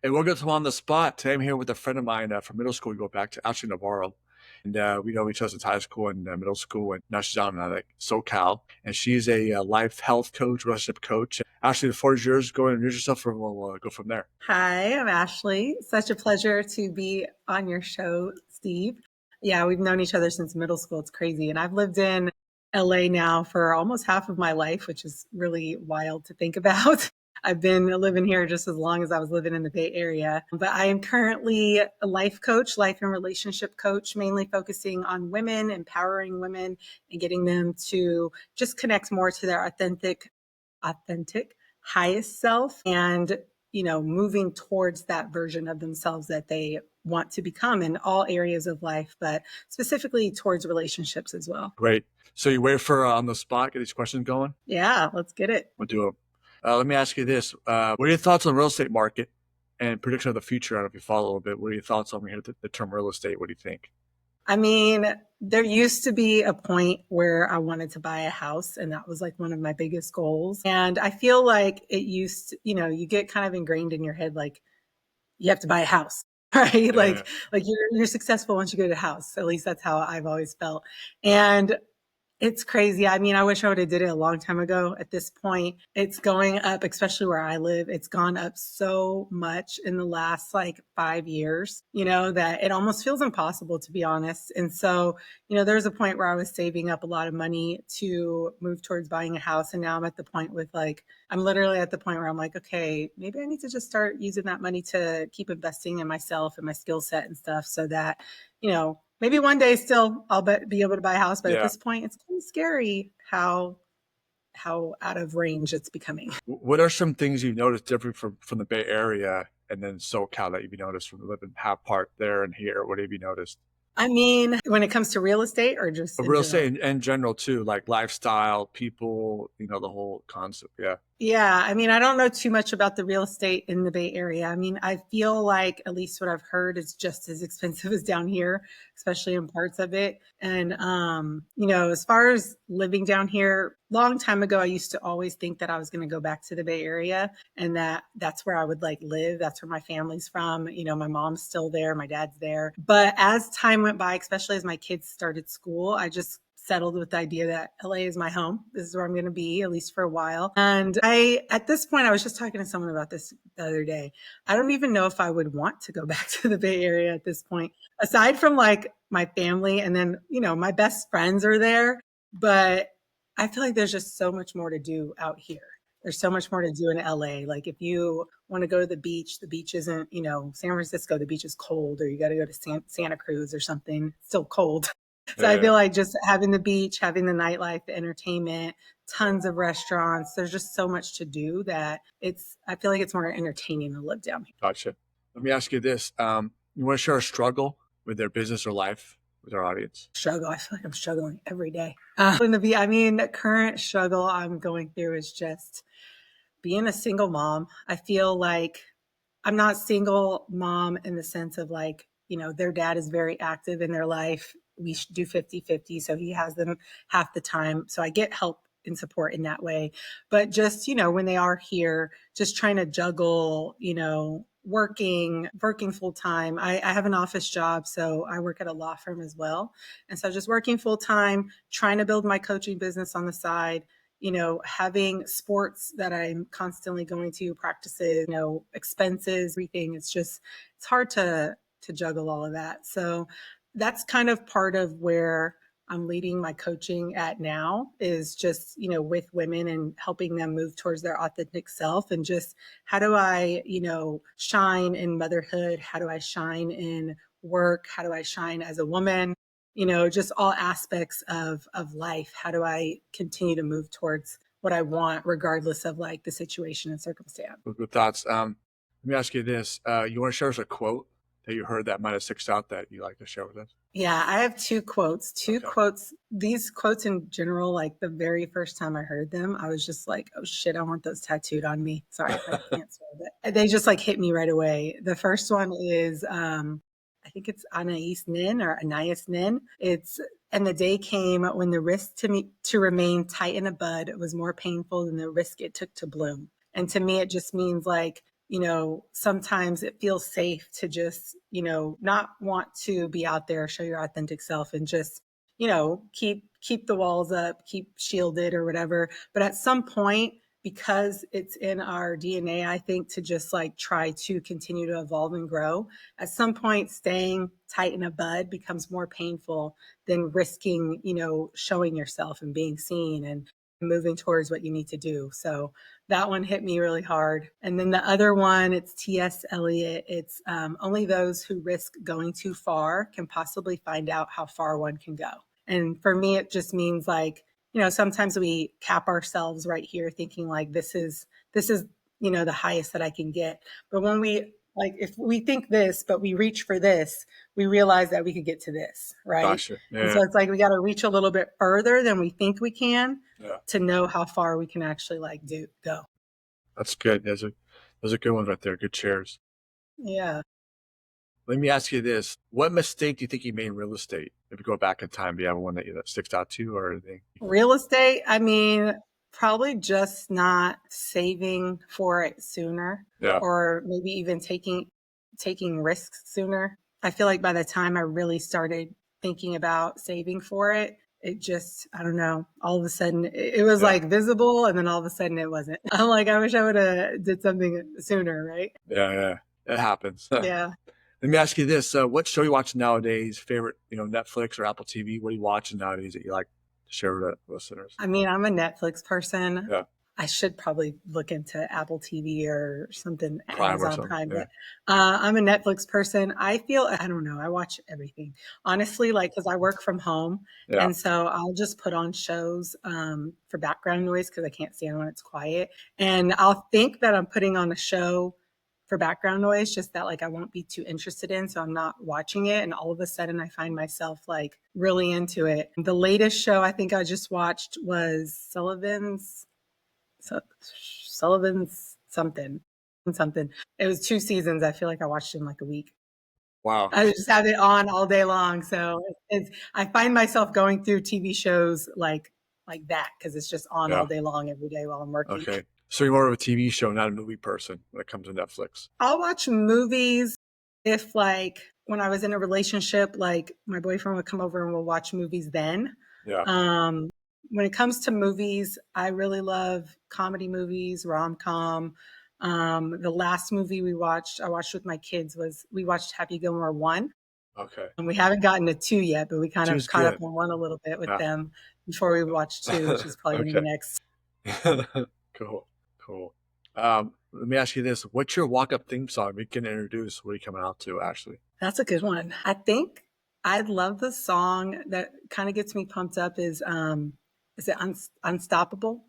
Hey, welcome to On the Spot. Today I'm here with a friend of mine from middle school. We go back to Ashley Navarro. And we know each other since high school and middle school. And now she's out in like SoCal. And she's a life health coach, relationship coach. Ashley, the floor is yours. Go and introduce yourself and we'll go from there. Hi, I'm Ashley. Such a pleasure to be on your show, Steve. Yeah, we've known each other since middle school. It's crazy. And I've lived in LA now for almost half of my life, which is really wild to think about. I've been living here just as long as I was living in the Bay Area. But I am currently a life coach, life and relationship coach, mainly focusing on women, empowering women, and getting them to just connect more to their authentic, highest self and moving towards that version of themselves that they want to become in all areas of life, but specifically towards relationships as well. Great. So you wait for On the Spot, get these questions going? Yeah, let's get it. We'll do them. Let me ask you this. What are your thoughts on the real estate market and prediction of the future? I don't know if you follow a little bit. What are your thoughts on when you hear the term real estate? What do you think? I mean, there used to be a point where I wanted to buy a house, and that was like one of my biggest goals. And I feel like it used to, you get kind of ingrained in your head, like you have to buy a house, right? Yeah. Like you're successful once you get a house. At least that's how I've always felt. And it's crazy. I mean, I wish I would have did it a long time ago. At this point, it's going up, especially where I live. It's gone up so much in the last like 5 years, that it almost feels impossible, to be honest. And so, there's a point where I was saving up a lot of money to move towards buying a house. And now I'm at the point I'm literally at the point where I'm like, okay, maybe I need to just start using that money to keep investing in myself and my skill set and stuff so that, maybe one day still I'll be able to buy a house. But at Yeah. this point, it's kind of scary how out of range it's becoming. What are some things you've noticed different from the Bay Area and then SoCal that you've noticed from living half part there and here? What have you noticed? I mean, when it comes to real estate or just in Real estate general? in general too, like lifestyle, people, the whole concept. Yeah. Yeah, I mean, I don't know too much about the real estate in the Bay Area. I mean, I feel like at least what I've heard is just as expensive as down here, especially in parts of it. And as far as living down here, long time ago, I used to always think that I was going to go back to the Bay Area and that's where I would like live. That's where my family's from. My mom's still there, my dad's there. But as time went by, especially as my kids started school, I just settled with the idea that LA is my home. This is where I'm going to be, at least for a while. And at this point, I was just talking to someone about this the other day. I don't even know if I would want to go back to the Bay Area at this point, aside from like my family. And then, my best friends are there. But I feel like there's just so much more to do out here. There's so much more to do in LA. Like if you want to go to the beach isn't, San Francisco, the beach is cold, or you got to go to Santa Cruz or something, it's still cold. So I Yeah. feel like just having the beach, having the nightlife, the entertainment, tons of restaurants, there's just so much to do that I feel like it's more entertaining to live down here. Gotcha. Let me ask you this. You want to share a struggle with their business or life with our audience? Struggle. I feel like I'm struggling every day. The current struggle I'm going through is just being a single mom. I feel like I'm not single mom in the sense of like, their dad is very active in their life. We do 50-50. So he has them half the time. So I get help and support in that way. But just, when they are here, just trying to juggle, working full time. I have an office job, so I work at a law firm as well. And so just working full time, trying to build my coaching business on the side, having sports that I'm constantly going to, practices, expenses, everything. It's hard to juggle all of that. So that's kind of part of where I'm leading my coaching at now, is just, with women and helping them move towards their authentic self, and just how do I, shine in motherhood? How do I shine in work? How do I shine as a woman? Just all aspects of life. How do I continue to move towards what I want, regardless of like the situation and circumstance? Good thoughts. Let me ask you this. You want to share us a quote that you heard that might have sticks out that you like to share with us? Yeah, I have two quotes. Okay. These quotes in general, like the very first time I heard them, I was just like, oh shit, I want those tattooed on me. Sorry if I can't spell it. They just like hit me right away. The first one is I think it's Anais Nin or Anais Nin. And the day came when the risk to remain tight in a bud was more painful than the risk it took to bloom. And to me, it just means like sometimes it feels safe to just, not want to be out there, show your authentic self and just, keep the walls up, keep shielded or whatever. But at some point, because it's in our DNA, I think, to just like try to continue to evolve and grow. At some point, staying tight in a bud becomes more painful than risking, showing yourself and being seen and moving towards what you need to do. So that one hit me really hard. And then the other one, it's T.S. Eliot. It's only those who risk going too far can possibly find out how far one can go. And for me, it just means like, sometimes we cap ourselves right here thinking like this is, the highest that I can get. But when we like, if we think this, but we reach for this, we realize that we could get to this, right? Gotcha. And Yeah. so it's like we got to reach a little bit further than we think we can Yeah. to know how far we can actually go. That's good. Those are good ones right there. Good shares. Yeah. Let me ask you this. What mistake do you think you made in real estate? If you go back in time, do you have one that sticks out to you or anything? Real estate, I mean, probably just not saving for it sooner Yeah. or maybe even taking risks sooner. I feel like by the time I really started thinking about saving for it, it just, I don't know, all of a sudden it was Yeah. like visible and then all of a sudden it wasn't. I'm like, I wish I would have did something sooner, right? Yeah. Yeah. It happens. Let Yeah. me ask you this. What show you watching nowadays? Favorite, Netflix or Apple TV? What are you watching nowadays that you like to share with the listeners? I mean, I'm a Netflix person. Yeah. I should probably look into Apple TV or something, Prime or Amazon something. Prime, Yeah. but I'm a Netflix person. I don't know, I watch everything. Honestly, like, because I work from home, Yeah. and so I'll just put on shows for background noise because I can't stand when it's quiet. And I'll think that I'm putting on a show for background noise, just that like I won't be too interested in. So I'm not watching it. And all of a sudden I find myself like really into it. The latest show I think I just watched was Sullivan's something. It was 2 seasons. I feel like I watched it in like a week. Wow. I just have it on all day long. So I find myself going through TV shows like that because it's just on all Yeah. day long every day while I'm working. Okay. So you're more of a TV show, not a movie person when it comes to Netflix. I'll watch movies if like when I was in a relationship, like my boyfriend would come over and we'll watch movies then. Yeah. Um, when it comes to movies, I really love comedy movies, rom-com. The last movie I watched with my kids we watched Happy Gilmore 1. Okay. And we haven't gotten to 2 yet, but we kind of Two's caught up good. on 1 a little bit with Yeah. them before we watch 2, which is probably going to Okay. be next. Cool. Cool. Let me ask you this. What's your walk-up theme song? We can introduce what are you coming out to, Ashley? That's a good one. I think I love the song that kind of gets me pumped up is it Unstoppable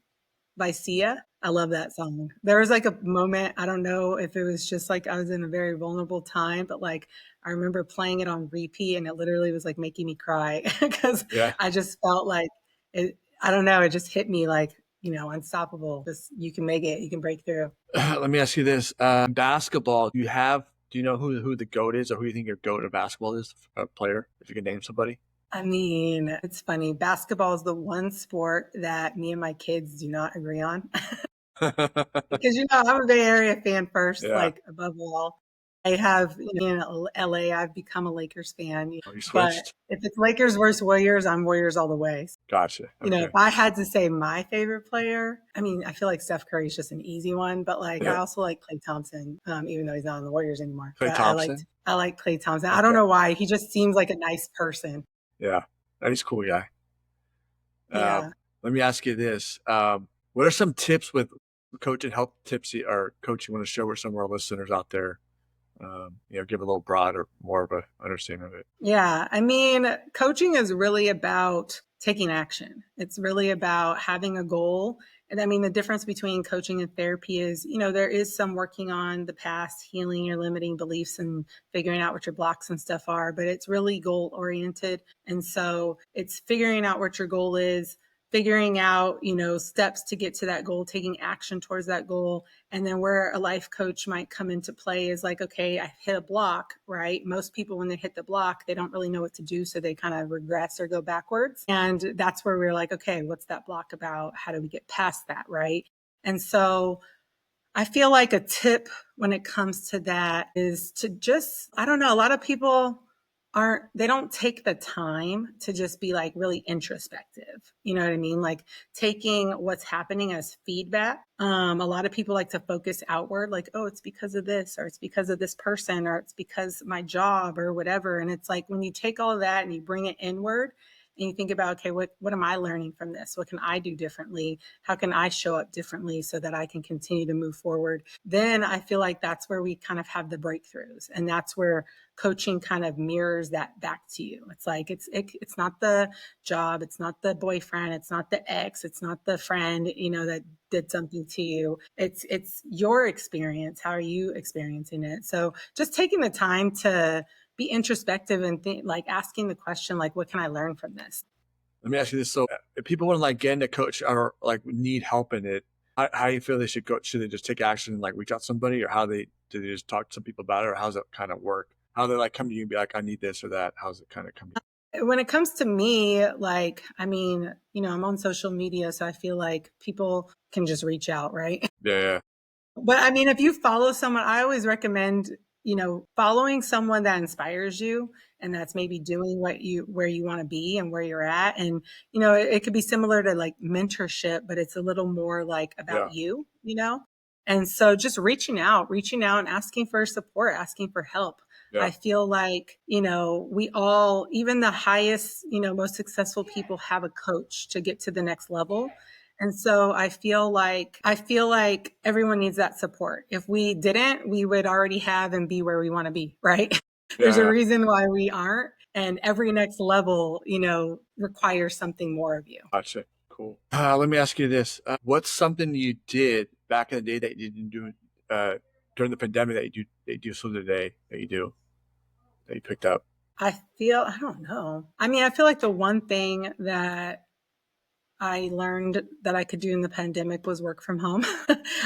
by Sia? I love that song. There was like a moment, I don't know if it was just like I was in a very vulnerable time, but like I remember playing it on repeat and it literally was like making me cry because Yeah. I just felt like I don't know, it just hit me like, unstoppable. Just you can make it, you can break through. Let me ask you this. Basketball, do you know who the GOAT is or who you think your GOAT of basketball is, a player, if you can name somebody? I mean, it's funny. Basketball is the one sport that me and my kids do not agree on. Because I'm a Bay Area fan first, Yeah. like above all. I have in LA, I've become a Lakers fan. Oh, you But switched? if it's Lakers versus Warriors, I'm Warriors all the way. Gotcha. If Okay. I had to say my favorite player, I mean, I feel like Steph Curry is just an easy one, but like I Yeah. also like Klay Thompson, even though he's not on the Warriors anymore. Klay But Thompson? I like Klay Thompson. I don't Okay. know why. He just seems like a nice person. Yeah. He's a cool guy. Yeah. Let me ask you this. What are some tips with coaching, health tips or coaching you want to share with some of our listeners out there? Give a little broad or more of a understanding of it. Yeah. I mean, coaching is really about taking action. It's really about having a goal. And I mean, the difference between coaching and therapy is, there is some working on the past, healing your limiting beliefs and figuring out what your blocks and stuff are, but it's really goal oriented. And so it's figuring out what your goal is, figuring out, steps to get to that goal, taking action towards that goal. And then where a life coach might come into play is like, okay, I hit a block, right? Most people, when they hit the block, they don't really know what to do. So they kind of regress or go backwards. And that's where we're like, okay, what's that block about? How do we get past that, right? And so I feel like a tip when it comes to that is to just, I don't know, a lot of people they don't take the time to just be like really introspective. You know what I mean? Like taking what's happening as feedback. A lot of people like to focus outward, like, oh, it's because of this, or it's because of this person, or it's because my job, or whatever. And it's like when you take all of that and you bring it inward, and you think about, okay, what am I learning from this? What can I do differently? How can I show up differently so that I can continue to move forward? Then I feel like that's where we kind of have the breakthroughs, and that's where coaching kind of mirrors that back to you. It's like it's not the job, it's not the boyfriend, it's not the ex, it's not the friend, that did something to you. It's your experience. How are you experiencing it? So just taking the time to be introspective and like asking the question, like, what can I learn from this? Let me ask you this. So if people want to like get into coach or like need help in it, how do you feel they should go? Should they just take action and like reach out to somebody, or do they just talk to some people about it, or how's it kind of work? How they like come to you and be like, I need this or that? How's it kind of come to When it comes to me, like, I mean, I'm on social media, so I feel like people can just reach out, right? you? Yeah, But I mean, if you follow someone, I always recommend, following someone that inspires you and that's maybe doing where you want to be and where you're at. And, it could be similar to like mentorship, but it's a little more like about yeah, you. And so just reaching out and asking for support, asking for help. yeah, I feel like, we all, even the highest, most successful people have a coach to get to the next level. And so I feel like everyone needs that support. If we didn't, we would already have and be where we want to be, right? There's a yeah. reason why we aren't. And every next level, requires something more of you. Gotcha. Cool. Let me ask you this: what's something you did back in the day that you didn't do uh, during the pandemic that you do still today that you do that you picked up? I don't know. I mean, I feel like the one thing that I learned that I could do in the pandemic was work from home.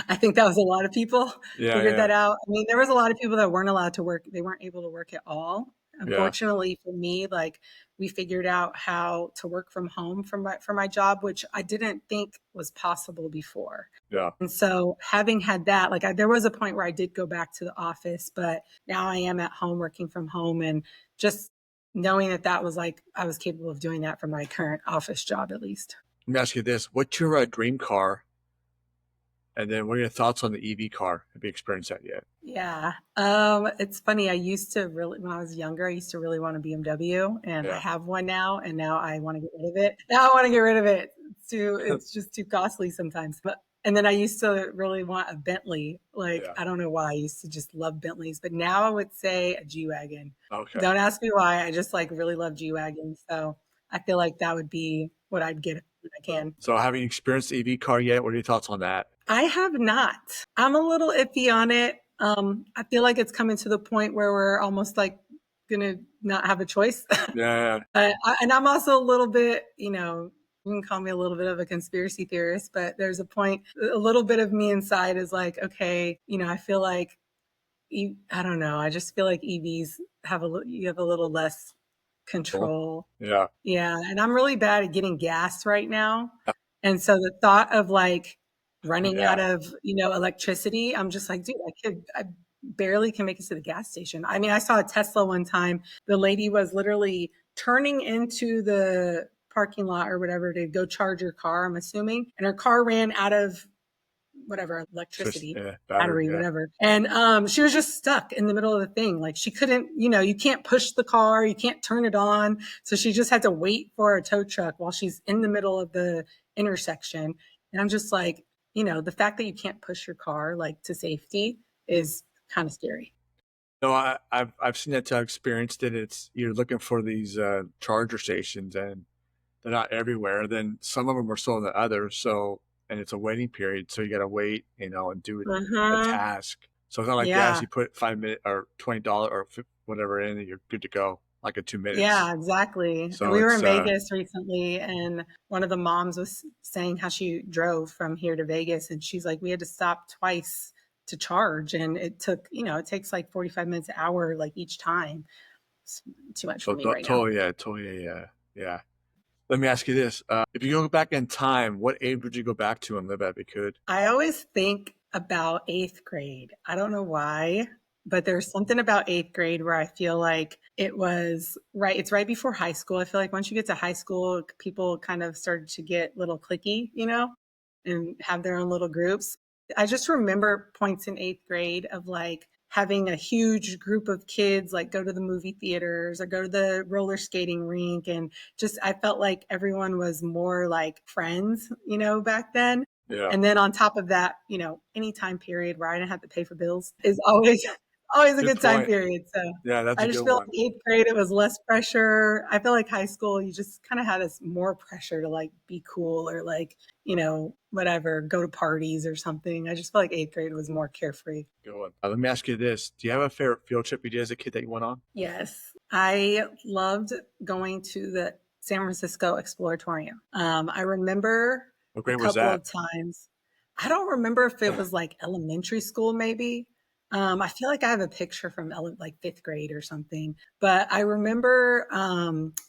I think that was a lot of people Yeah, figured yeah, that out. I mean, there was a lot of people that weren't allowed to work. They weren't able to work at all. yeah, Unfortunately for me, like we figured out how to work from home for my job, which I didn't think was possible before. yeah. And so having had that, like there was a point where I did go back to the office, but now I am at home working from home, and just knowing that that was like I was capable of doing that for my current office job at least. Let me ask you this: what's your dream car? And then what are your thoughts on the EV car? Have you experienced that yet? Yeah. It's funny. I used to really, when I was younger, I used to really want a BMW, and I Yeah. have one now, and now I want to get rid of it. Now I want to get rid of it. It's just too costly sometimes. And then I used to really want a Bentley. Like, Yeah. I don't know why. I used to just love Bentleys, but now I would say a G-Wagon. Okay. Don't ask me why. I just like really love G-Wagons. So I feel like that would be what I'd get if I can. So having experienced the EV car yet? What are your thoughts on that? I have not. I'm a little iffy on it. I feel like it's coming to the point where we're almost like gonna not have a choice. Yeah. And I'm also a little bit, you can call me a little bit of a conspiracy theorist, but there's a little bit of me inside is like, okay, I feel like, I don't know. I just feel like EVs you have a little less Cool. control. Yeah. Yeah, and I'm really bad at getting gas right now. And so the thought of like running Yeah. out of, electricity, I'm just like, dude, I barely can make it to the gas station. I mean, I saw a Tesla one time. The lady was literally turning into the parking lot or whatever to go charge her car, I'm assuming, and her car ran out of whatever Just electricity, yeah. Battery. battery, Yeah. whatever. And she was just stuck in the middle of the thing. Like she couldn't, you can't push the car, you can't turn it on. So she just had to wait for a tow truck while she's in the middle of the intersection. And I'm just like, the fact that you can't push your car like to safety is kind of scary. No, I've seen that too. I've experienced it. It's you're looking for these charger stations, and they're not everywhere. Then some of them are sold than others. So and it's a waiting period, so you got to wait, and do a Mm-hmm. task. So it's not like gas. Yeah. You put 5 minutes or $20 or whatever in, and you're good to go, like in 2 minutes. Yeah, exactly. And So we were it's in Vegas recently, and one of the moms was saying how she drove from here to Vegas, and she's like, we had to stop twice to charge, and it took, it takes like 45 minutes an hour, like each time. It's too much for so me right now. totally yeah. Let me ask you this: if you go back in time, what age would you go back to and live at if you could? I always think about eighth grade. I don't know why, but there's something about eighth grade where I feel like it was right. It's right before high school. I feel like once you get to high school, people kind of started to get little cliquey, and have their own little groups. I just remember points in eighth grade of like having a huge group of kids like go to the movie theaters or go to the roller skating rink. And just, I felt like everyone was more like friends, back then. Yeah, And then on top of that, any time period where I didn't have to pay for bills is always always a good good time point. period. So Yeah, that's I a just good feel one. like eighth grade it was less pressure. I feel like high school you just kind of had this more pressure to like be cool or like, whatever, go to parties or something. I just feel like eighth grade was more carefree. Good one. Let me ask you this: do you have a favorite field trip you did as a kid that you went on? Yes, I loved going to the San Francisco Exploratorium. I remember What a grade was couple that? of times. I don't remember if it was like elementary school, maybe. I feel like I have a picture from like fifth grade or something. But I remember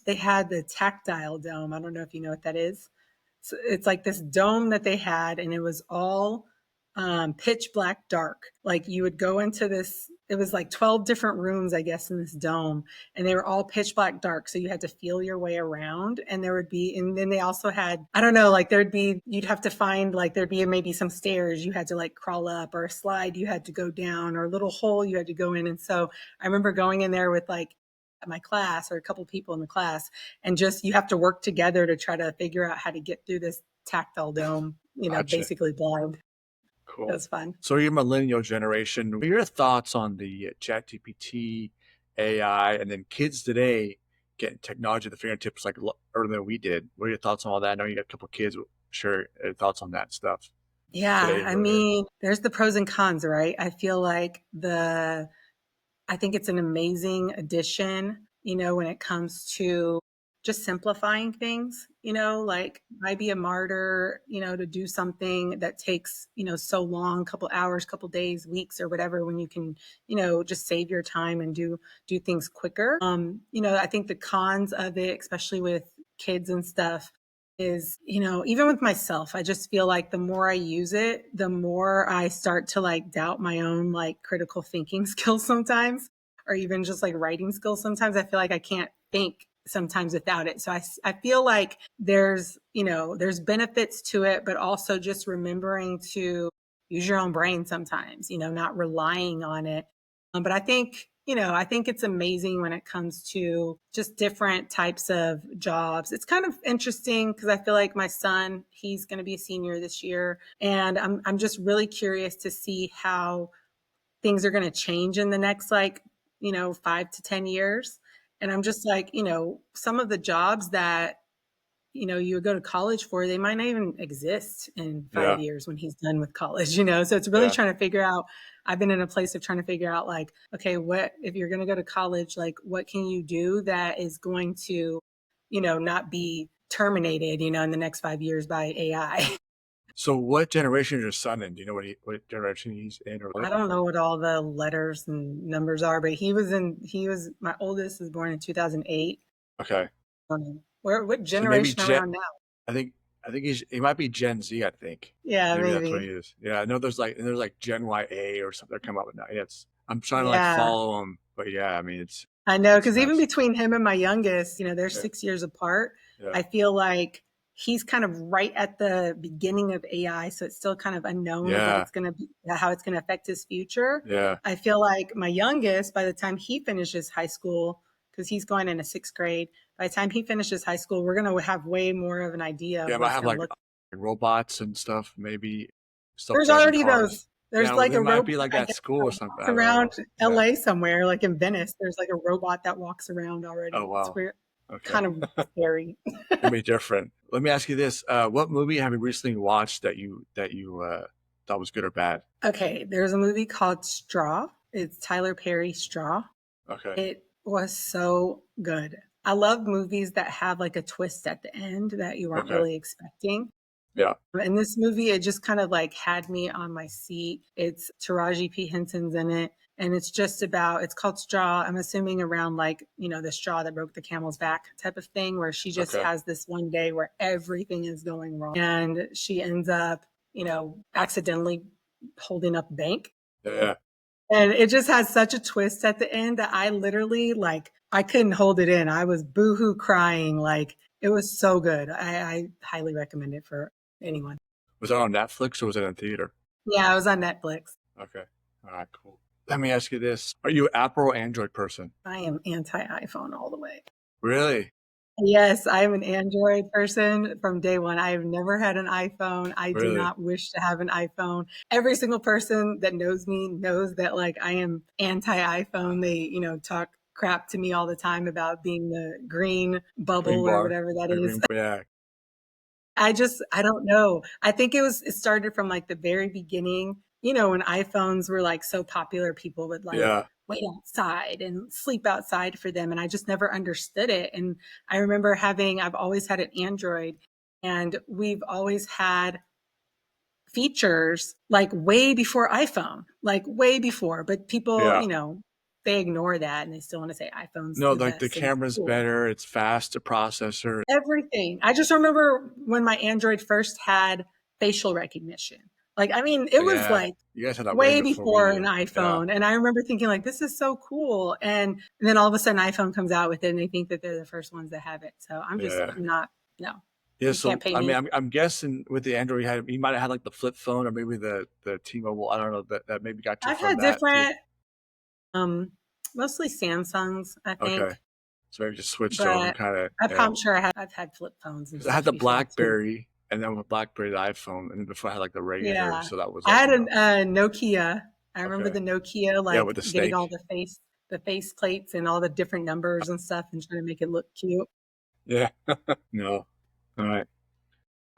they had the tactile dome. I don't know if you know what that is. So it's like this dome that they had, and it was all pitch black dark. Like you would go into this, it was like 12 different rooms, I guess, in this dome, and they were all pitch black dark. So you had to feel your way around. And there would be, and then they also had, I don't know, like there'd be, you'd have to find, like, there'd be maybe some stairs you had to like crawl up, or a slide you had to go down, or a little hole you had to go in. And so I remember going in there with like, my class or a couple people in the class, and just you have to work together to try to figure out how to get through this tactile dome, Gotcha. basically blind. It Cool. was fun. So you're millennial generation. What are your thoughts on the ChatGPT, AI, and then kids today getting technology at the fingertips like earlier than we did? What are your thoughts on all that? I know you got a couple of kids. Sure, thoughts on that stuff Yeah, today I earlier. mean, there's the pros and cons, right? I feel like I think it's an amazing addition, when it comes to just simplifying things, like why be a martyr, to do something that takes, so long, couple hours, couple days, weeks or whatever, when you can, just save your time and do things quicker. I think the cons of it, especially with kids and stuff, is, even with myself, I just feel like the more I use it, the more I start to like doubt my own like critical thinking skills sometimes, or even just like writing skills. Sometimes I feel like I can't think sometimes without it. So I feel like there's benefits to it, but also just remembering to use your own brain sometimes, not relying on it. But I think it's amazing when it comes to just different types of jobs. It's kind of interesting because I feel like my son, he's going to be a senior this year, and I'm just really curious to see how things are going to change in the next, like, 5 to 10 years. And I'm just like, some of the jobs that you would go to college for, they might not even exist in Yeah, 5 years when he's done with college, so it's really yeah. trying to figure out. I've been in a place of trying to figure out, like, okay, what if you're going to go to college, like what can you do that is going to not be terminated in the next 5 years by AI. So what generation is your son in? Do you know what generation he's in or I what? don't know what all the letters and numbers are, but my oldest was born in 2008. Okay. What So maybe generation are we on now? I think I think he might be Gen Z, I think. Yeah, Maybe that's what he maybe. is. Yeah, I know there's like Gen YA or something that come up with now. Yeah, I'm trying to like Yeah, follow him, but yeah, I mean I know, it's because even nuts. between him and my youngest, they're Yeah, 6 years apart. yeah, I feel like he's kind of right at the beginning of AI, so it's still kind of unknown of what yeah, it's going to be, how it's going to affect his future. yeah. I feel like my youngest, by the time he finishes high school, because he's going into sixth grade, by the time he finishes high school, we're going to have way more of an idea Yeah, of I what might it's have going to like look. robots and stuff, maybe There's self-driving already cars. those. There's Yeah, well, like there a might robot, be like I that guess, school that or something. walks I don't around know. Yeah. LA somewhere, like in Venice. There's like a robot that walks around Oh already. It's wow. weird, Okay. kind of scary. Gonna be different. Let me ask you this: what movie have you recently watched that you thought was good or bad? Okay, there's a movie called Straw. It's Tyler Perry Straw. Okay. It was so good. I love movies that have like a twist at the end that you weren't Okay. really expecting. Yeah. In this movie, it just kind of like had me on my seat. It's Taraji P. Henson's in it. And it's called Straw. I'm assuming around like, the straw that broke the camel's back type of thing, where she just Okay. has this one day where everything is going wrong. And she ends up, accidentally holding up a bank. Yeah. And it just has such a twist at the end that I literally like I couldn't hold it in. I was boohoo crying. Like it was so good. I highly recommend it for anyone. Was that on Netflix or was it in theater? Yeah, I was on Netflix. Okay. All right, cool. Let me ask you this. Are you an Apple or Android person? I am anti iPhone all the way. Really? Yes, I am an Android person from day one. I have never had an iPhone. I do Really? not wish to have an iPhone. Every single person that knows me knows that like I am anti-iPhone. They, talk crap to me all the time about being the green Green bubble or bar. whatever that A is. green yeah. I don't know. I think it started from like the very beginning, when iPhones were like so popular, people would like Yeah. wait outside and sleep outside for them. And I just never understood it. And I remember I've always had an Android and we've always had features like way before iPhone, like way before, but people, Yeah. they ignore that and they still want to say iPhone's No, the like the best and it's camera's cool. better, it's fast, the processor. Everything. I just remember when my Android first had facial recognition. Like, I mean, it was Yeah. like You guys had that way way before we before an did. Yeah. iPhone. And I remember thinking like, this is so cool. And then all of a sudden iPhone comes out with it and they think that they're the first ones that have it. So Yeah. I'm not, no, Yeah, you can't so pay I mean, me. I'm guessing with the Android you might have had like the flip phone or maybe the T-Mobile. I don't know that maybe got you I've from had that too. different, um, mostly Samsungs, I Okay, think, so maybe just switched over, but kind of. Yeah, I'm sure I've had flip phones and because I had stuff the before too. BlackBerry, and then with BlackBerry the iPhone, and then before I had like the regular, Yeah. so that was I like had a Nokia. I remember okay, the Nokia, yeah, with like, the getting all snake. the face plates and all the different numbers and stuff and trying to make it look cute. Yeah, no, all right.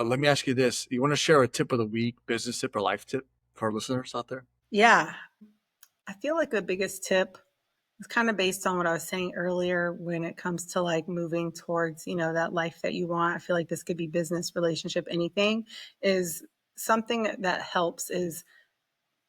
Let me ask you this: you want to share a tip of the week, business tip or life tip for our listeners out there? Yeah. I feel like the biggest tip is kind of based on what I was saying earlier when it comes to, like, moving towards, that life that you want. I feel like this could be business, relationship, anything, is something that helps is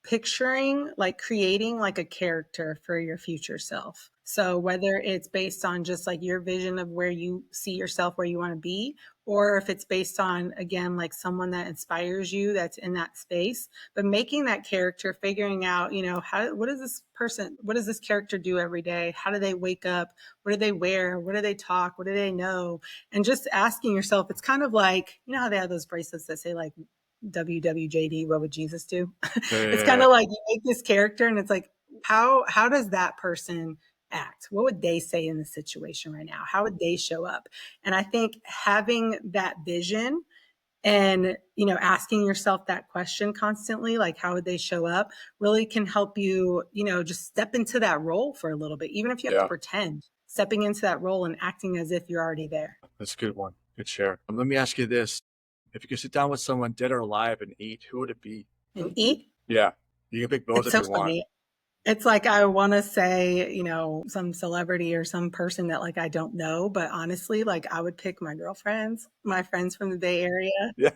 picturing, like creating like a character for your future self. So whether it's based on just like your vision of where you see yourself, where you want to be, or if it's based on, again, like someone that inspires you that's in that space, but making that character, figuring out, what does this character do every day? How do they wake up? What do they wear? What do they talk? What do they know? And just asking yourself, it's kind of like, how they have those bracelets that say like WWJD, what would Jesus do? Yeah, yeah, It's kind yeah. of like you make this character and it's like, how does that person act? What would they say in the situation right now? How would they show up? And I think having that vision and asking yourself that question constantly, like how would they show up, really can help you, just step into that role for a little bit, even if you have to Yeah. pretend, stepping into that role and acting as if you're already there. That's a good one. Good share. Let me ask you this: if you could sit down with someone dead or alive and eat, who would it be? And eat. Yeah, you can pick both It's if so you want. funny. It's like I wanna say, some celebrity or some person that, like, I don't know, but honestly, like, I would pick my girlfriends, my friends from the Bay Area, Yeah,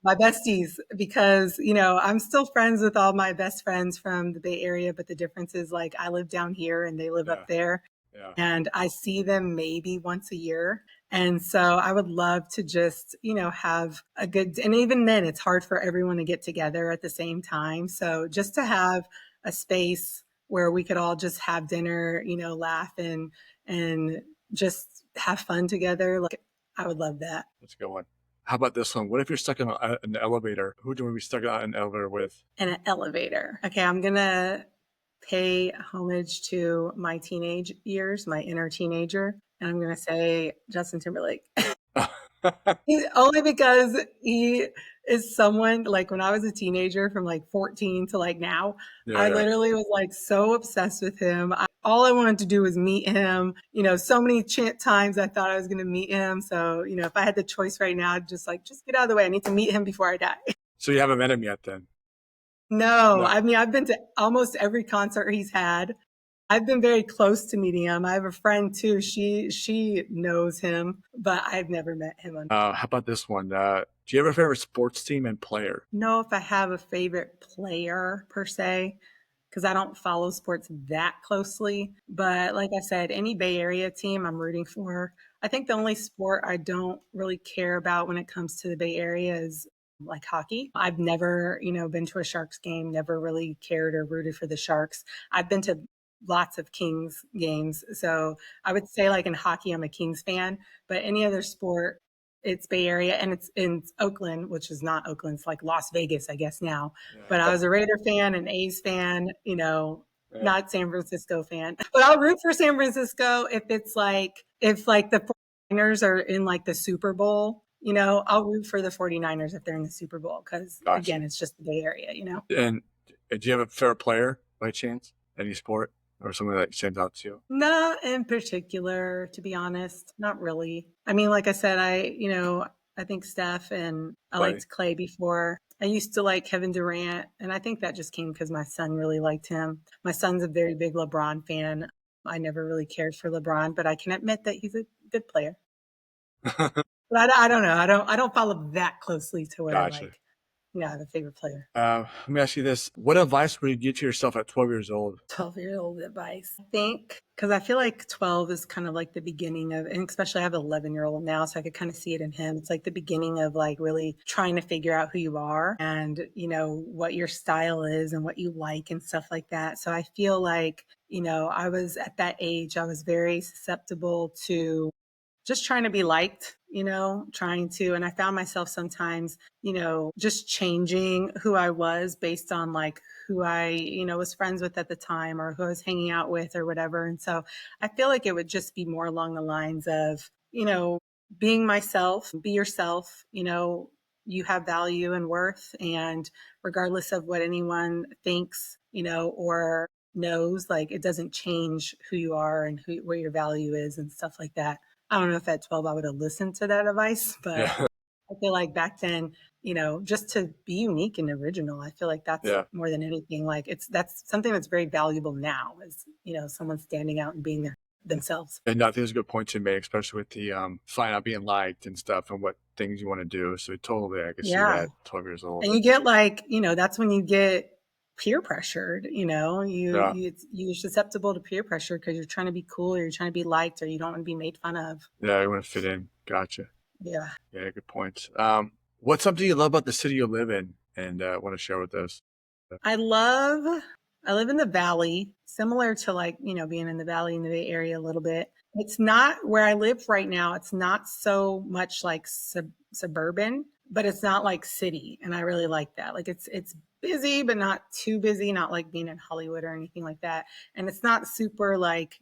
my besties, because, I'm still friends with all my best friends from the Bay Area, but the difference is, like, I live down here and they live yeah, up there, yeah, and I see them maybe once a year. And so I would love to just, have a good, and even then it's hard for everyone to get together at the same time. So just to have a space where we could all just have dinner, laugh and just have fun together. Like I would love that. that's a good one. How about this one? What if you're stuck in an elevator? Who do we be stuck in an elevator with? And an elevator. Okay, I'm gonna pay homage to my teenage years, my inner teenager, and I'm gonna say Justin Timberlake. Only because he is someone like when I was a teenager from like 14 to like now, Yeah, I yeah. literally was like so obsessed with him. All I wanted to do was meet him. So many times I thought I was going to meet him. So, if I had the choice right now, I'd just get out of the way. I need to meet him before I die. So you haven't met him yet, then? No, No. I mean, I've been to almost every concert he's had. I've been very close to meeting him. I have a friend too. She knows him, but I've never met him. How about this one? Do you have a favorite sports team and player? Know if I have a favorite player per se, because I don't follow sports that closely. But like I said, any Bay Area team I'm rooting for. I think the only sport I don't really care about when it comes to the Bay Area is like hockey. I've never, been to a Sharks game, never really cared or rooted for the Sharks. I've been to lots of Kings games. So I would say like in hockey, I'm a Kings fan, but any other sport, it's Bay Area and it's in Oakland, which is not Oakland. It's like Las Vegas, I guess now. But I Yeah. was a Raider fan, an A's fan, Yeah. not San Francisco fan. But I'll root for San Francisco if like the 49ers are in like the Super Bowl, I'll root for the 49ers if they're in the Super Bowl because Gotcha. again, it's just the Bay Area. And do you have a favorite player by chance? Any sport or something that stands out to you? Not in particular, to be honest. Not really. I mean, like I said, I think Steph and I Clay. liked Clay before. I used to like Kevin Durant, and I think that just came because my son really liked him. My son's a very big LeBron fan. I never really cared for LeBron, but I can admit that he's a good player. But I don't know. I don't follow that closely to where Gotcha. like, I have a favorite player. Let me ask you this: what advice would you give to yourself at 12 years old? 12-year-old advice. I think because I feel like 12 is kind of like the beginning of, and especially I have an 11-year-old now, so I could kind of see it in him. It's like the beginning of like really trying to figure out who you are and, what your style is and what you like and stuff like that. So I feel like, I was at that age, I was very susceptible to just trying to be liked, and I found myself sometimes, just changing who I was based on like who I, was friends with at the time or who I was hanging out with or whatever. And so I feel like it would just be more along the lines of, being myself, be yourself, you have value and worth. And regardless of what anyone thinks, or knows, like it doesn't change who you are and where your value is and stuff like that. I don't know if at 12 I would have listened to that advice, but Yeah. I feel like back then, just to be unique and original, I feel like that's Yeah. more than anything. Like that's something that's very valuable now is, someone standing out and being themselves. And I think there's a good point to make, especially with the finding out being liked and stuff and what things you want to do. So totally, I can see Yeah. that 12 years old. And you get like, that's when you get peer pressured, Yeah. you're susceptible to peer pressure because you're trying to be cool or you're trying to be liked or you don't want to be made fun of. Yeah, you want to fit in. Gotcha. Yeah. Yeah, good points. What's something you love about the city you live in and want to share with us? I love I live in the valley, similar to like, being in the valley in the Bay Area a little bit. It's not where I live right now. It's not so much like suburban, but it's not like city, and I really like that. Like it's busy, but not too busy, not like being in Hollywood or anything like that. And it's not super like,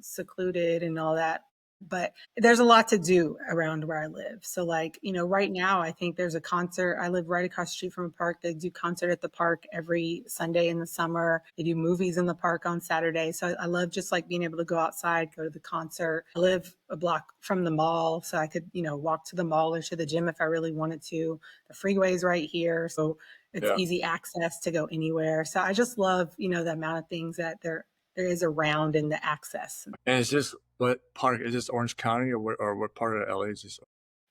secluded and all that, but there's a lot to do around where I live. So like, right now I think there's a concert. I live right across the street from a park. They do concert at the park every Sunday in the summer. They do movies in the park on Saturday. So I love just like being able to go outside, go to the concert. I live a block from the mall, so I could, walk to the mall or to the gym if I really wanted to. The freeway's right here. So it's Yeah. easy access to go anywhere. So I just love, the amount of things that there is around in the access. And is this what part? Is this Orange County or what part of LA is this?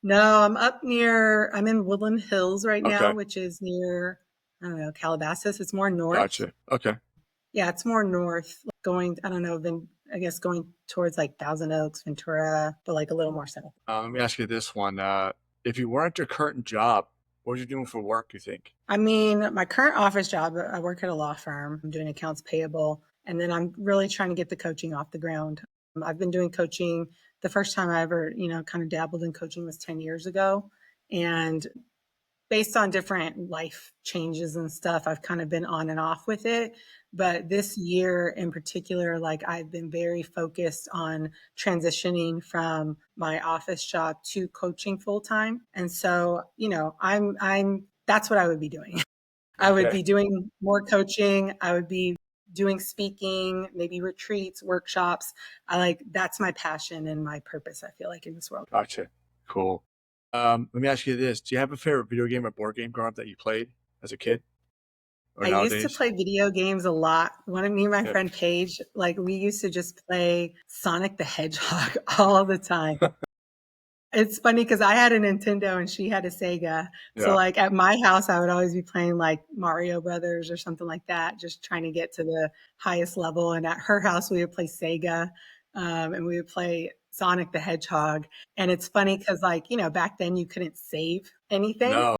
No, I'm in Woodland Hills right now, Okay. which is near, I don't know, Calabasas. It's more north. Gotcha. Okay. Yeah, it's more north, going, I don't know, I guess going towards like Thousand Oaks, Ventura, but like a little more south. Let me ask you this one. If you weren't your current job, what are you doing for work, you think? I mean, my current office job, I work at a law firm. I'm doing accounts payable, and then I'm really trying to get the coaching off the ground. I've been doing coaching. The first time I ever, kind of dabbled in coaching was 10 years ago. And based on different life changes and stuff, I've kind of been on and off with it. But this year in particular, like I've been very focused on transitioning from my office job to coaching full time. And so, that's what I would be doing. I would Okay. be doing more coaching. I would be doing speaking, maybe retreats, workshops. That's my passion and my purpose, I feel like, in this world. Gotcha. Cool. Let me ask you this: do you have a favorite video game or board game growing up that you played as a kid or I used to nowadays? play video games a lot. One of me and my Yeah. friend Paige, like we used to just play Sonic the Hedgehog all the time. It's funny because I had a Nintendo and she had a Sega. So Yeah. like at my house, I would always be playing like Mario Brothers or something like that, just trying to get to the highest level. And at her house, we would play Sega, and we would play Sonic the Hedgehog. And it's funny because like, back then you couldn't save anything. No.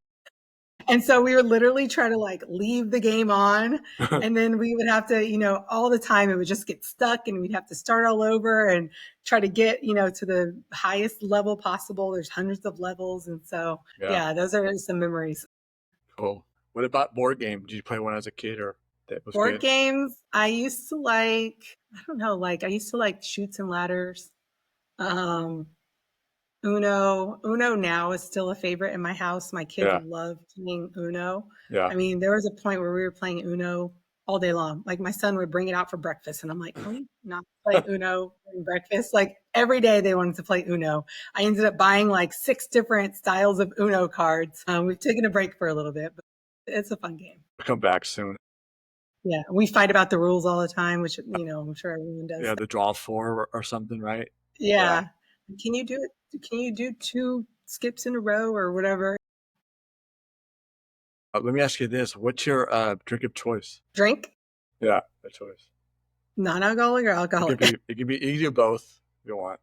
And so we would literally try to like leave the game on. And then we would have to, all the time it would just get stuck and we'd have to start all over and try to get, to the highest level possible. There's hundreds of levels. And so, Yeah, yeah, those are some memories. cool. What about board game? Did you play one as a kid or that was Board good? games, I used to like, I don't know, like I used to like Shoots and Ladders. Um, Uno now is still a favorite in my house. My kids Yeah, love playing Uno. yeah. I mean, there was a point where we were playing Uno all day long. Like my son would bring it out for breakfast, and I'm like, can we not play Uno during breakfast? Like every day they wanted to play Uno. I ended up buying like 6 different styles of Uno cards. We've taken a break for a little bit, but it's a fun game. Come back soon. Yeah, we fight about the rules all the time, which I'm sure everyone does. Yeah, the draw four or something, right? Yeah. Yeah, can you do it? Can you do 2 skips in a row or whatever? Let me ask you this: what's your drink of choice? Drink, Yeah, the choice. non-alcoholic or It could alcoholic? be. It could be. You can do both if you want.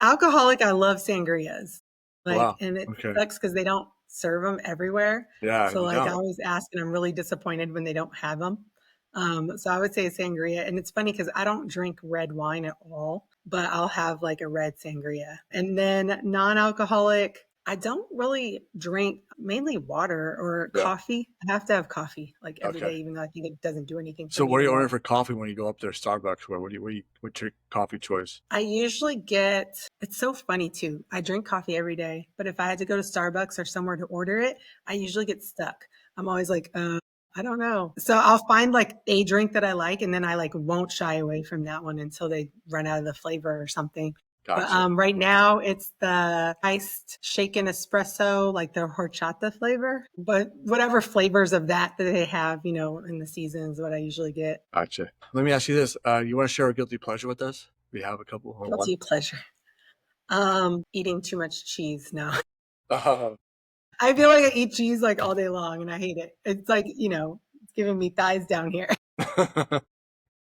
Alcoholic, I love sangrias. Like, Wow. and it Okay. sucks because they don't serve them everywhere. Yeah, So, you like, I don't. always ask, and I'm really disappointed when they don't have them. So I would say a sangria, and it's funny because I don't drink red wine at all, but I'll have like a red sangria. And then non-alcoholic, I don't really drink mainly water or Yeah. coffee. I have to have coffee like every Okay. day, even though I think it doesn't do anything for So me what are you ordering anymore. for coffee when you go up there, Starbucks? What's your coffee choice? I usually get, it's so funny too. I drink coffee every day, but if I had to go to Starbucks or somewhere to order it, I usually get stuck. I'm always like, I don't know. So I'll find like a drink that I like, and then I like won't shy away from that one until they run out of the flavor or something. But Gotcha. right now it's the iced shaken espresso, like the horchata flavor. But whatever flavors of that they have, in the season is what I usually get. Gotcha. Let me ask you this: you want to share a guilty pleasure with us? We have a couple or one. Guilty pleasure. Eating too much cheese. No. Oh, I feel like I eat cheese like all day long and I hate it. It's like, it's giving me thighs down here.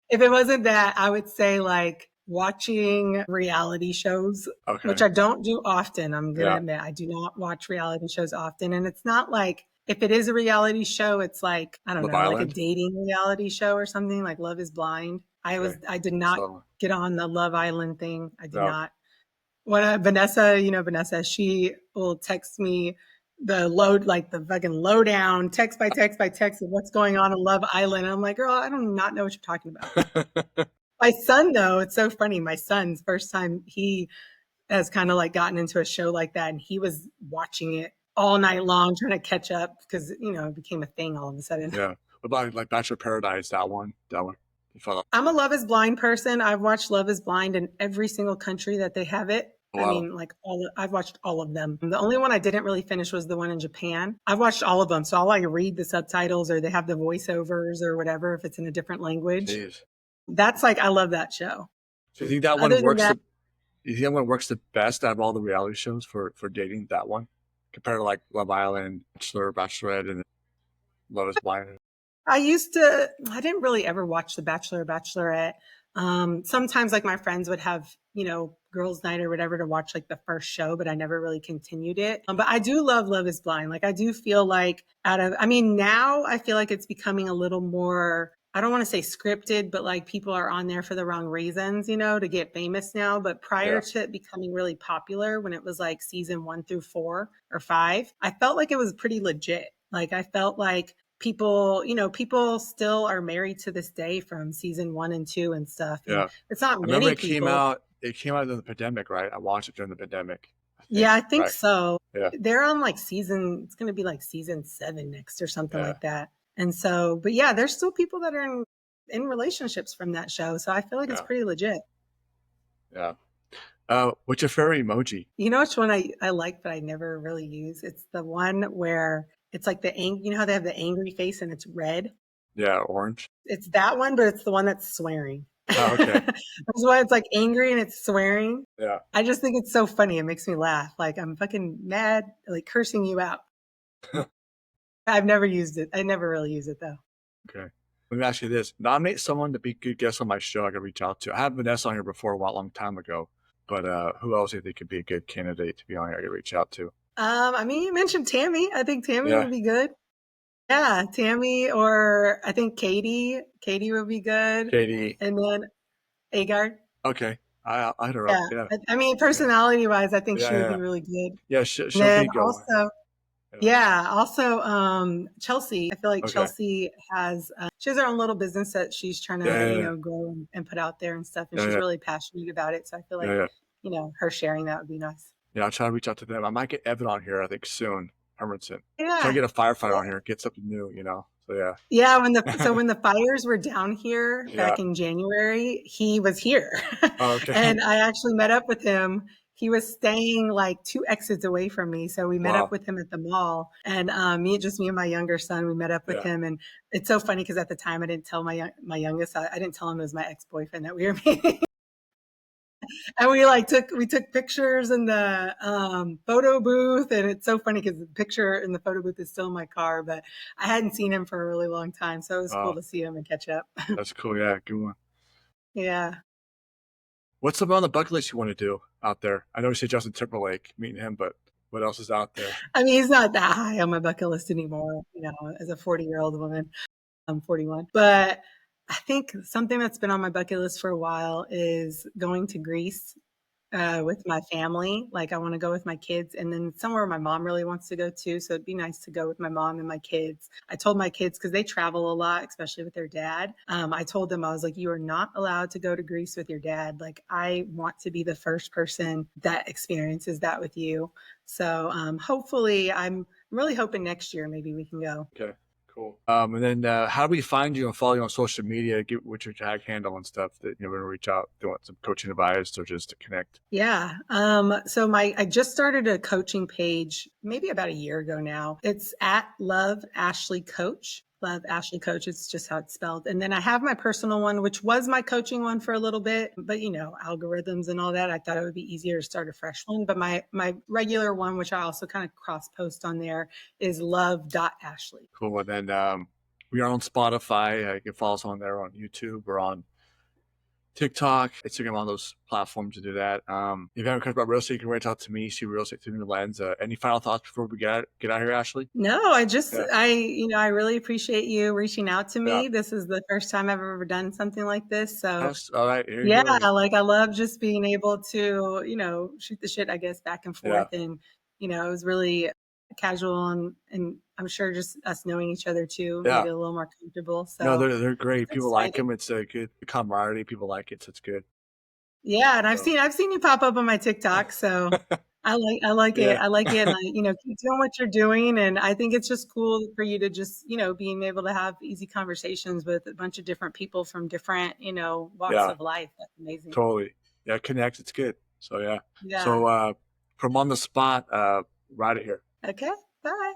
If it wasn't that, I would say like watching reality shows, which okay. I don't do often. I'm going to Yeah. admit, I do not watch reality shows often. And it's not like, if it is a reality show, it's like, I don't Love know, like a Island. dating reality show or something like Love is Blind. Okay. I did not So get on the Love Island thing. I did no. not. When Vanessa, Vanessa, she will text me the load, like the fucking lowdown, text by text by text of what's going on in Love Island. And I'm like, girl, I do not know what you're talking about. My son, though, it's so funny. My son's first time he has kind of like gotten into a show like that, and he was watching it all night long, trying to catch up because it became a thing all of a sudden. Yeah. What about like Bachelor Paradise? That one. That one. You follow? I'm a Love is Blind person. I've watched Love is Blind in every single country that they have it. I Wow. mean, like I've watched all of them. The only one I didn't really finish was the one in Japan. I've watched all of them. So I'll like read the subtitles or they have the voiceovers or whatever if it's in a different language. Jeez. That's like, I love that show. So you think that one Other than works that, the you think that one works the best out of all the reality shows for dating, that one? Compared to like Love Island, Bachelor, Bachelorette, and Love is Blind. I didn't really ever watch The Bachelor or Bachelorette. Sometimes like my friends would have, girls' night or whatever to watch like the first show, but I never really continued it. But I do love Love is Blind. Like I do feel like now I feel like it's becoming a little more, I don't want to say scripted, but like people are on there for the wrong reasons, to get famous now. But prior Yeah. to it becoming really popular, when it was like season 1 through 4 or 5, I felt like it was pretty legit. Like I felt like people still are married to this day from season 1 and 2 and stuff. And Yeah. it's not I remember many people. it came out in the pandemic, right? I watched it during the pandemic, I think. Yeah, I think Right. so. Yeah. They're on like it's going to be like season 7 next or something Yeah. like that. And so, but yeah, there's still people that are in relationships from that show. So I feel like it's Yeah. pretty legit. Yeah. What's your favorite emoji? You know which one I like, but I never really use? It's the one where it's like how they have the angry face and it's red? Yeah, orange. It's that one, but it's the one that's swearing. Oh, okay. That's why it's like angry and it's swearing. Yeah. I just think it's so funny. It makes me laugh. Like I'm fucking mad, like cursing you out. I've never used it. I never really use it though. Okay. Let me ask you this. Nominate someone to be a good guest on my show I could reach out to. I had Vanessa on here before a long time ago, but who else do you think could be a good candidate to be on here I could reach out to? I mean, you mentioned Tammy. I think Tammy Yeah, would be good. Yeah, Tammy, or I think Katie. Katie would be good. Katie. And then Agard. Okay, I hit her up. Yeah. Yeah, I mean, yeah, personality wise, I think yeah, she would yeah, be really good. yeah. And She'll then be going. also, Yeah. yeah, also Chelsea. I feel like Okay. Chelsea has she has her own little business that she's trying Yeah, to, yeah, yeah, grow and put out there and stuff. And yeah, she's yeah, really passionate about it. So I feel yeah, like, yeah. her sharing that would be nice. Yeah, I'll try to reach out to them. I might get Evan on here, I think, soon. Hermanson. Try to Yeah. get a firefighter on Yeah. here, get something new, you know? So, yeah. Yeah, when the fires were down here Yeah. back in January, he was here. Oh, okay. And I actually met up with him. He was staying like 2 exits away from me, so we met up Wow. with him at the mall, and, me and my younger son, we met up with Yeah. him, and it's so funny because at the time, I didn't tell my youngest, I didn't tell him it was my ex-boyfriend that we were meeting. And we took pictures in the photo booth, and it's so funny because the picture in the photo booth is still in my car, but I hadn't seen him for a really long time, so it was cool Oh, to see him and catch up. that's cool. Yeah, good one. Yeah. What's something on the bucket list you want to do out there? I know you said Justin Timberlake, meeting him, but what else is out there? I mean, he's not that high on my bucket list anymore, as a 40-year-old woman. I'm 41. But I think something that's been on my bucket list for a while is going to Greece with my family. Like, I want to go with my kids, and then somewhere my mom really wants to go too. So it'd be nice to go with my mom and my kids. I told my kids, because they travel a lot, especially with their dad. I told them, I was like, you are not allowed to go to Greece with your dad. Like, I want to be the first person that experiences that with you. So hopefully, I'm really hoping next year maybe we can go. Okay, cool. And then how do we find you and follow you on social media? Get what's your tag handle and stuff that you know when we reach out, do want some coaching advice or just to connect. Yeah. So I just started a coaching page maybe about a year ago now. It's at Love Ashley Coach. Love Ashley Coach. It's just how it's spelled. And then I have my personal one, which was my coaching one for a little bit, but algorithms and all that. I thought it would be easier to start a fresh one. But my regular one, which I also kind of cross post on there, is love.ashley. Cool. And then we are on Spotify. You can follow us on there on YouTube or on TikTok, Instagram, on those platforms to do that. If you have any questions about real estate, you can reach out to me, see real estate through the lens. Any final thoughts before we get out of here, Ashley? No, Yeah. I really appreciate you reaching out to Yeah. me. This is the first time I've ever done something like this. So Yes. All right. Here you yeah, go. like I love just being able to, shoot the shit, I guess, back and Yeah. forth. And, it was really casual, and I'm sure just us knowing each other too made Yeah. it a little more comfortable. No, So they're great. I'm People like excited. them. It's a good camaraderie. People like it, so it's good. Yeah, and So I've seen you pop up on my TikTok, so I like it. yeah, I like it, and keep doing what you're doing. And I think it's just cool for you to just, being able to have easy conversations with a bunch of different people from different, walks yeah, of life. That's amazing. totally. Yeah, connects. It's good. So yeah. Yeah. So from on the spot, right here. Okay. Bye.